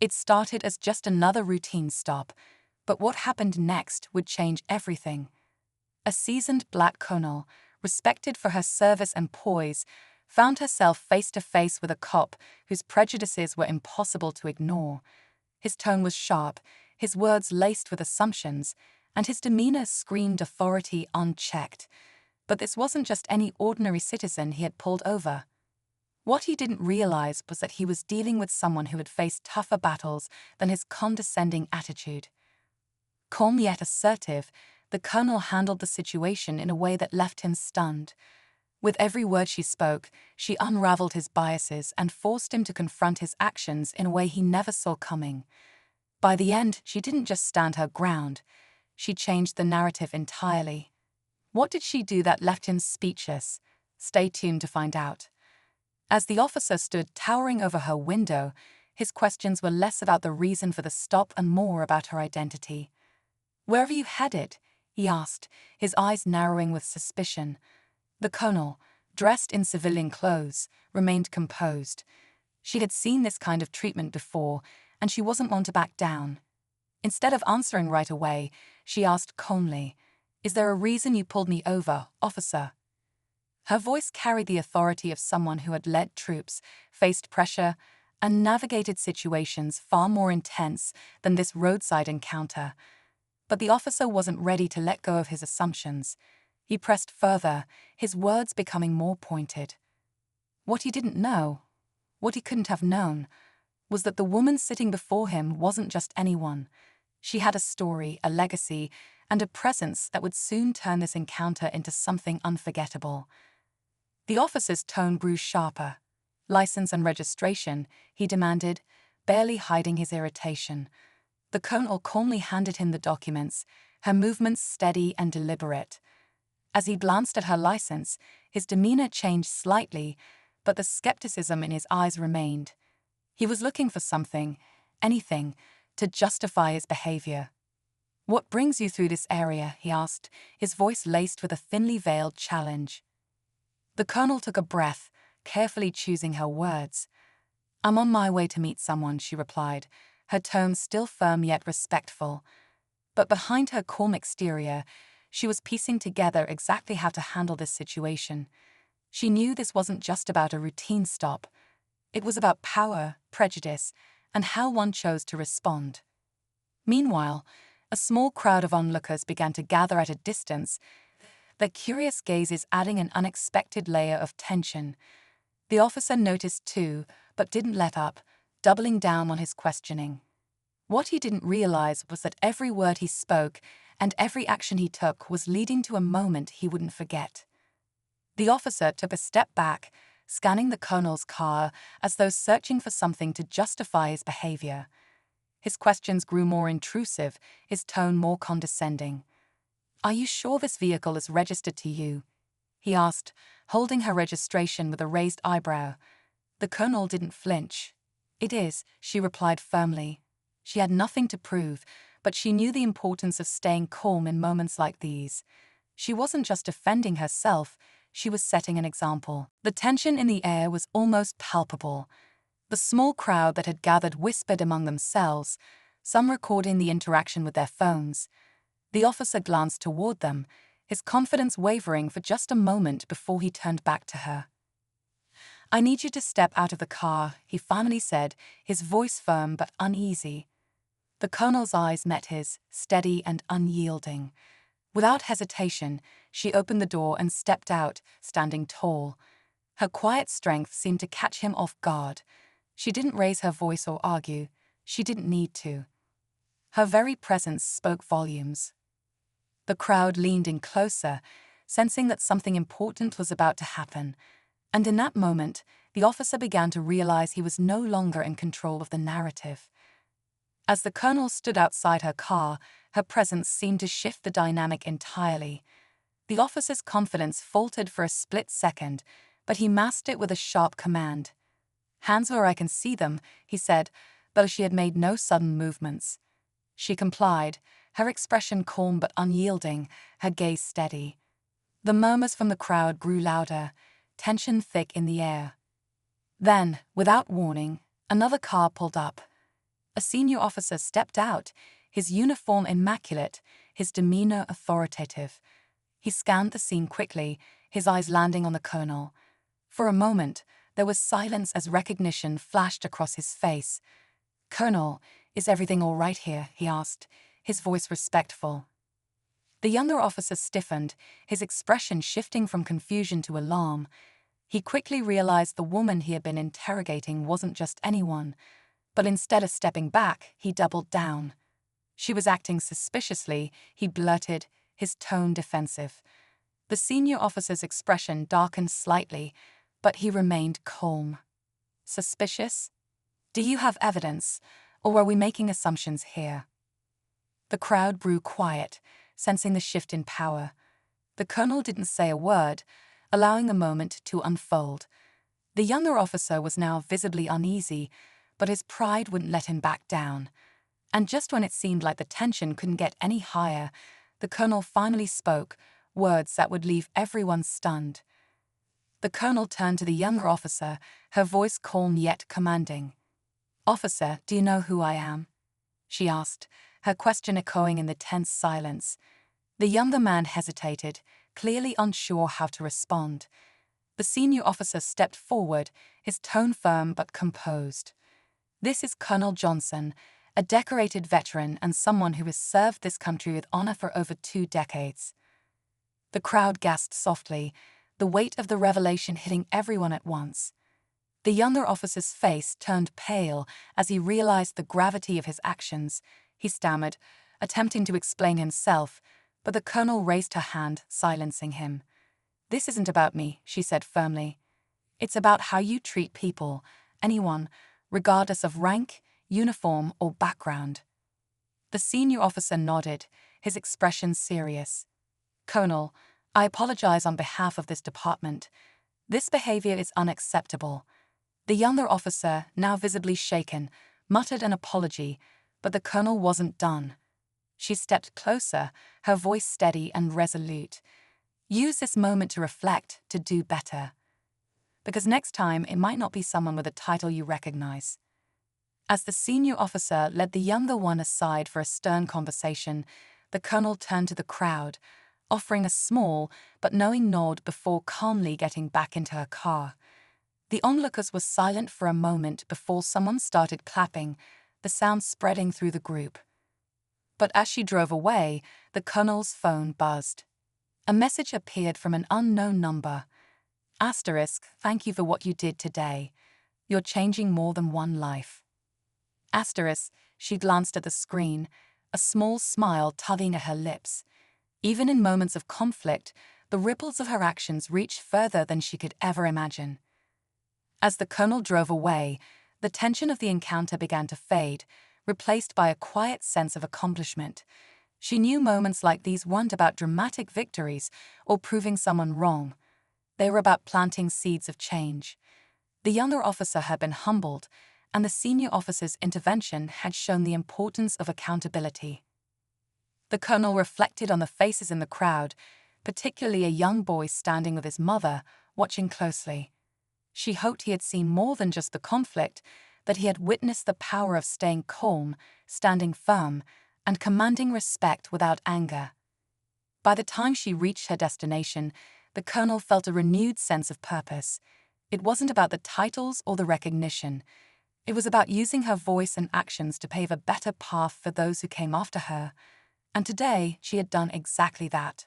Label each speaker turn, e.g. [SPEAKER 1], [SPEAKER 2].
[SPEAKER 1] It started as just another routine stop, but what happened next would change everything. A seasoned black colonel, respected for her service and poise, found herself face to face with a cop whose prejudices were impossible to ignore. His tone was sharp, his words laced with assumptions, and his demeanor screamed authority unchecked. But this wasn't just any ordinary citizen he had pulled over. What he didn't realize was that he was dealing with someone who had faced tougher battles than his condescending attitude. Calm yet assertive, the colonel handled the situation in a way that left him stunned. With every word she spoke, she unraveled his biases and forced him to confront his actions in a way he never saw coming. By the end, she didn't just stand her ground. She changed the narrative entirely. What did she do that left him speechless? Stay tuned to find out. As the officer stood towering over her window, his questions were less about the reason for the stop and more about her identity. "Where are you headed?" he asked, his eyes narrowing with suspicion. The colonel, dressed in civilian clothes, remained composed. She had seen this kind of treatment before, and she wasn't one to back down. Instead of answering right away, she asked calmly, "Is there a reason you pulled me over, officer?" Her voice carried the authority of someone who had led troops, faced pressure, and navigated situations far more intense than this roadside encounter. But the officer wasn't ready to let go of his assumptions. He pressed further, his words becoming more pointed. What he didn't know, what he couldn't have known, was that the woman sitting before him wasn't just anyone. She had a story, a legacy, and a presence that would soon turn this encounter into something unforgettable. The officer's tone grew sharper. "License and registration," he demanded, barely hiding his irritation. The colonel calmly handed him the documents, her movements steady and deliberate. As he glanced at her license, his demeanor changed slightly, but the skepticism in his eyes remained. He was looking for something, anything, to justify his behavior. "What brings you through this area?" he asked, his voice laced with a thinly veiled challenge. The colonel took a breath, carefully choosing her words. "I'm on my way to meet someone," she replied, her tone still firm yet respectful. But behind her calm exterior, she was piecing together exactly how to handle this situation. She knew this wasn't just about a routine stop. It was about power, prejudice, and how one chose to respond. Meanwhile, a small crowd of onlookers began to gather at a distance, their curious gazes adding an unexpected layer of tension. The officer noticed too, but didn't let up, doubling down on his questioning. What he didn't realize was that every word he spoke and every action he took was leading to a moment he wouldn't forget. The officer took a step back, scanning the colonel's car as though searching for something to justify his behavior. His questions grew more intrusive, his tone more condescending. "Are you sure this vehicle is registered to you?" he asked, holding her registration with a raised eyebrow. The colonel didn't flinch. "It is," she replied firmly. She had nothing to prove, but she knew the importance of staying calm in moments like these. She wasn't just defending herself, she was setting an example. The tension in the air was almost palpable. The small crowd that had gathered whispered among themselves, some recording the interaction with their phones. The officer glanced toward them, his confidence wavering for just a moment before he turned back to her. "I need you to step out of the car," he finally said, his voice firm but uneasy. The colonel's eyes met his, steady and unyielding. Without hesitation, she opened the door and stepped out, standing tall. Her quiet strength seemed to catch him off guard. She didn't raise her voice or argue. She didn't need to. Her very presence spoke volumes. The crowd leaned in closer, sensing that something important was about to happen. And in that moment, the officer began to realize he was no longer in control of the narrative. As the colonel stood outside her car, her presence seemed to shift the dynamic entirely. The officer's confidence faltered for a split second, but he masked it with a sharp command. "Hands where I can see them," he said, though she had made no sudden movements. She complied, her expression calm but unyielding, her gaze steady. The murmurs from the crowd grew louder, tension thick in the air. Then, without warning, another car pulled up. A senior officer stepped out, his uniform immaculate, his demeanor authoritative. He scanned the scene quickly, his eyes landing on the colonel. For a moment, there was silence as recognition flashed across his face. "Colonel, is everything all right here?" he asked, his voice respectful. The younger officer stiffened, his expression shifting from confusion to alarm. He quickly realized the woman he had been interrogating wasn't just anyone, but instead of stepping back, he doubled down. She was acting suspiciously, he blurted, his tone defensive. The senior officer's expression darkened slightly, but he remained calm. "Suspicious? Do you have evidence, or are we making assumptions here?" The crowd grew quiet, sensing the shift in power. The colonel didn't say a word, allowing the moment to unfold. The younger officer was now visibly uneasy, but his pride wouldn't let him back down. And just when it seemed like the tension couldn't get any higher, the colonel finally spoke, words that would leave everyone stunned. The colonel turned to the younger officer, her voice calm yet commanding. "Officer, do you know who I am?" she asked, her question echoing in the tense silence. The younger man hesitated, clearly unsure how to respond. The senior officer stepped forward, his tone firm but composed. "This is Colonel Johnson, a decorated veteran and someone who has served this country with honor for over 2 decades. The crowd gasped softly, the weight of the revelation hitting everyone at once. The younger officer's face turned pale as he realized the gravity of his actions. He stammered, attempting to explain himself, but the colonel raised her hand, silencing him. "This isn't about me," she said firmly. "It's about how you treat people, anyone, regardless of rank, uniform, or background." The senior officer nodded, his expression serious. "Colonel, I apologize on behalf of this department. This behavior is unacceptable." The younger officer, now visibly shaken, muttered an apology, but the colonel wasn't done. She stepped closer, her voice steady and resolute. "Use this moment to reflect, to do better. Because next time it might not be someone with a title you recognize." As the senior officer led the younger one aside for a stern conversation, the colonel turned to the crowd, offering a small but knowing nod before calmly getting back into her car. The onlookers were silent for a moment before someone started clapping, the sound spreading through the group. But as she drove away, the colonel's phone buzzed. A message appeared from an unknown number. Asterisk, "Thank you for what you did today. You're changing more than one life." Asterisk, she glanced at the screen, a small smile tugging at her lips. Even in moments of conflict, the ripples of her actions reached further than she could ever imagine. As the colonel drove away, the tension of the encounter began to fade, replaced by a quiet sense of accomplishment. She knew moments like these weren't about dramatic victories or proving someone wrong. They were about planting seeds of change. The younger officer had been humbled, and the senior officer's intervention had shown the importance of accountability. The colonel reflected on the faces in the crowd, particularly a young boy standing with his mother, watching closely. She hoped he had seen more than just the conflict, that he had witnessed the power of staying calm, standing firm, and commanding respect without anger. By the time she reached her destination, the colonel felt a renewed sense of purpose. It wasn't about the titles or the recognition. It was about using her voice and actions to pave a better path for those who came after her. And today, she had done exactly that.